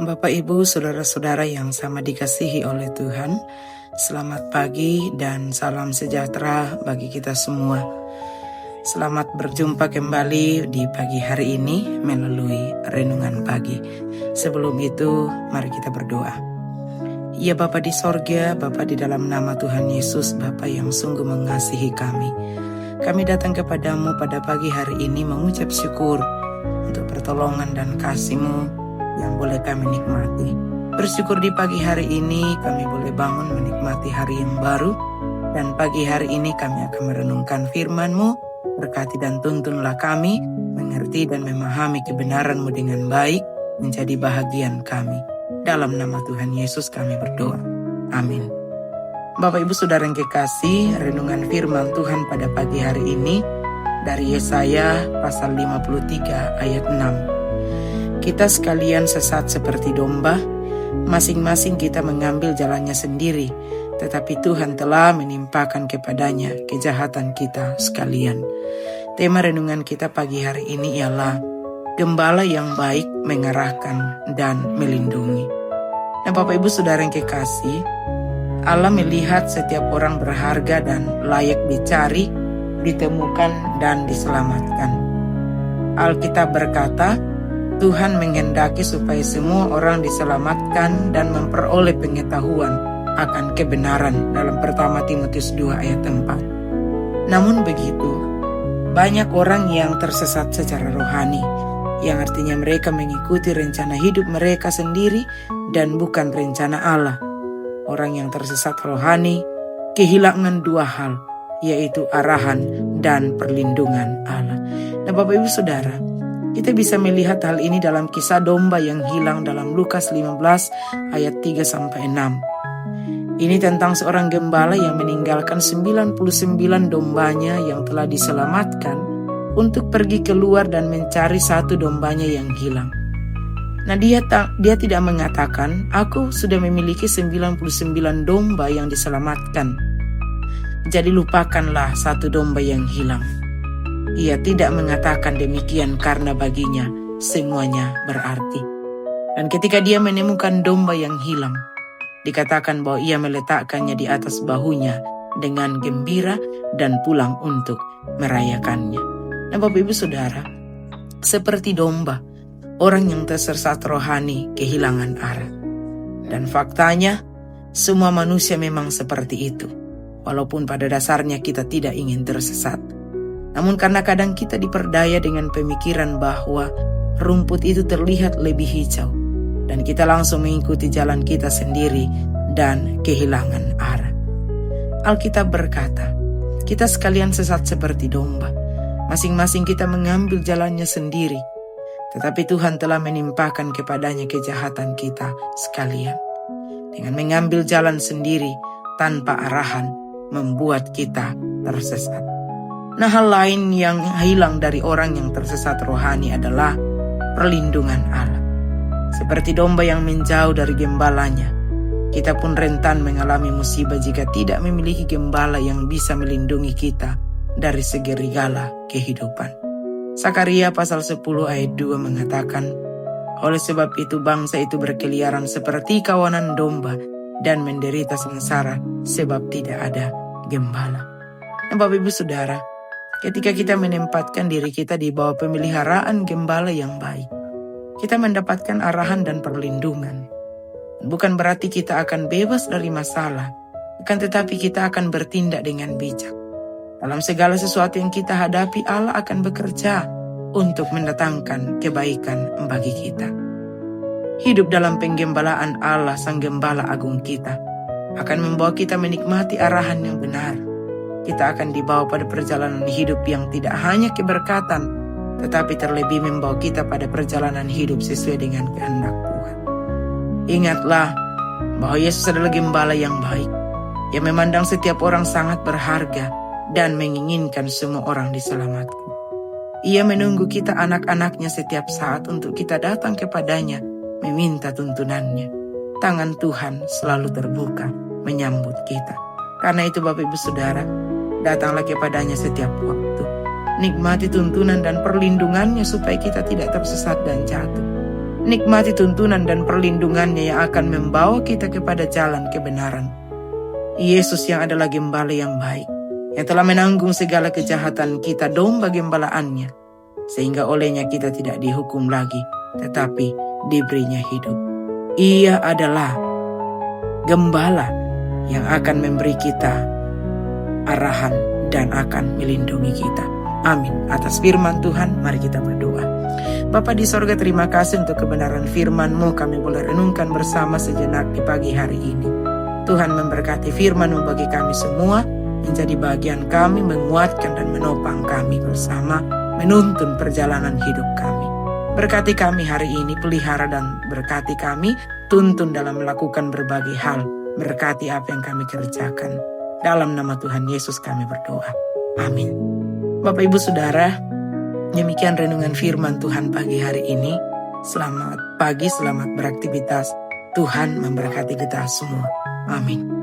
Bapak, Ibu, saudara-saudara yang sama dikasihi oleh Tuhan, selamat pagi dan salam sejahtera bagi kita semua. Selamat berjumpa kembali di pagi hari ini melalui renungan pagi. Sebelum itu, mari kita berdoa. Ya Bapa di sorga, Bapa di dalam nama Tuhan Yesus, Bapa yang sungguh mengasihi kami. Kami datang kepadamu pada pagi hari ini mengucap syukur untuk pertolongan dan kasih-Mu yang boleh kami nikmati. Bersyukur di pagi hari ini kami boleh bangun menikmati hari yang baru, dan pagi hari ini kami akan merenungkan firman-Mu. Berkati dan tuntunlah kami mengerti dan memahami kebenaran-Mu dengan baik, menjadi bahagian kami. Dalam nama Tuhan Yesus kami berdoa. Amin. Bapak, Ibu, saudara yang kekasih, renungan firman Tuhan pada pagi hari ini dari Yesaya pasal 53 ayat 6. Kita sekalian sesat seperti domba, masing-masing kita mengambil jalannya sendiri, tetapi Tuhan telah menimpakan kepadanya kejahatan kita sekalian. Tema renungan kita pagi hari ini ialah Gembala yang baik mengarahkan dan melindungi. Nah, Bapak, Ibu, saudara yang kekasih, Allah melihat setiap orang berharga dan layak dicari, ditemukan, dan diselamatkan. Alkitab berkata, Tuhan menghendaki supaya semua orang diselamatkan dan memperoleh pengetahuan akan kebenaran dalam pertama Timotius 2 ayat 4. Namun begitu, banyak orang yang tersesat secara rohani, yang artinya mereka mengikuti rencana hidup mereka sendiri dan bukan rencana Allah. Orang yang tersesat rohani kehilangan dua hal, yaitu arahan dan perlindungan Allah. Nah, Bapak, Ibu, saudara, kita bisa melihat hal ini dalam kisah domba yang hilang dalam Lukas 15 ayat 3-6. Ini tentang seorang gembala yang meninggalkan 99 dombanya yang telah diselamatkan untuk pergi keluar dan mencari satu dombanya yang hilang. Nah, dia tidak mengatakan, aku sudah memiliki 99 domba yang diselamatkan, jadi lupakanlah satu domba yang hilang. Ia tidak mengatakan demikian karena baginya semuanya berarti. Dan ketika dia menemukan domba yang hilang, dikatakan bahwa ia meletakkannya di atas bahunya dengan gembira dan pulang untuk merayakannya. Nah, Bapak, Ibu, saudara, seperti domba, orang yang tersesat rohani kehilangan arah. Dan faktanya, semua manusia memang seperti itu. Walaupun pada dasarnya kita tidak ingin tersesat. Namun karena kadang kita diperdaya dengan pemikiran bahwa rumput itu terlihat lebih hijau, dan kita langsung mengikuti jalan kita sendiri dan kehilangan arah. Alkitab berkata, kita sekalian sesat seperti domba. Masing-masing kita mengambil jalannya sendiri, tetapi Tuhan telah menimpakan kepadanya kejahatan kita sekalian. Dengan mengambil jalan sendiri tanpa arahan, membuat kita tersesat. Nah, hal lain yang hilang dari orang yang tersesat rohani adalah perlindungan Allah. Seperti domba yang menjauh dari gembalanya, kita pun rentan mengalami musibah jika tidak memiliki gembala yang bisa melindungi kita dari segala kehidupan. Sakaria pasal 10 ayat 2 mengatakan, oleh sebab itu bangsa itu berkeliaran seperti kawanan domba dan menderita sengsara sebab tidak ada gembala. Nah, Bapak, Ibu, saudara, ketika kita menempatkan diri kita di bawah pemeliharaan gembala yang baik, kita mendapatkan arahan dan perlindungan. Bukan berarti kita akan bebas dari masalah, akan tetapi kita akan bertindak dengan bijak. Dalam segala sesuatu yang kita hadapi, Allah akan bekerja untuk mendatangkan kebaikan bagi kita. Hidup dalam penggembalaan Allah, Sang Gembala Agung kita, akan membawa kita menikmati arahan yang benar. Kita akan dibawa pada perjalanan hidup yang tidak hanya keberkatan, tetapi terlebih membawa kita pada perjalanan hidup sesuai dengan kehendak Tuhan. Ingatlah bahwa Yesus adalah gembala yang baik, yang memandang setiap orang sangat berharga dan menginginkan semua orang diselamatkan. Ia menunggu kita anak-anaknya setiap saat untuk kita datang kepadanya, meminta tuntunannya. Tangan Tuhan selalu terbuka menyambut kita. Karena itu, Bapak, Ibu, saudara, datanglah kepadanya setiap waktu. Nikmati tuntunan dan perlindungannya supaya kita tidak tersesat dan jatuh. Nikmati tuntunan dan perlindungannya yang akan membawa kita kepada jalan kebenaran. Yesus yang adalah gembala yang baik, yang telah menanggung segala kejahatan kita, domba gembalaannya, sehingga olehnya kita tidak dihukum lagi, tetapi diberinya hidup. Ia adalah gembala yang akan memberi kita arahan dan akan melindungi kita. Amin. Atas firman Tuhan, mari kita berdoa. Bapa di sorga, terima kasih untuk kebenaran firman-Mu. Kami boleh renungkan bersama sejenak di pagi hari ini. Tuhan memberkati firman-Mu bagi kami semua, menjadi bagian kami, menguatkan dan menopang kami bersama, menuntun perjalanan hidup kami. Berkati kami hari ini, pelihara dan berkati kami, tuntun dalam melakukan berbagai hal. Berkati apa yang kami kerjakan. Dalam nama Tuhan Yesus kami berdoa. Amin. Bapak Ibu Saudara, demikian renungan firman Tuhan pagi hari ini. Selamat pagi, selamat beraktivitas. Tuhan memberkati kita semua. Amin.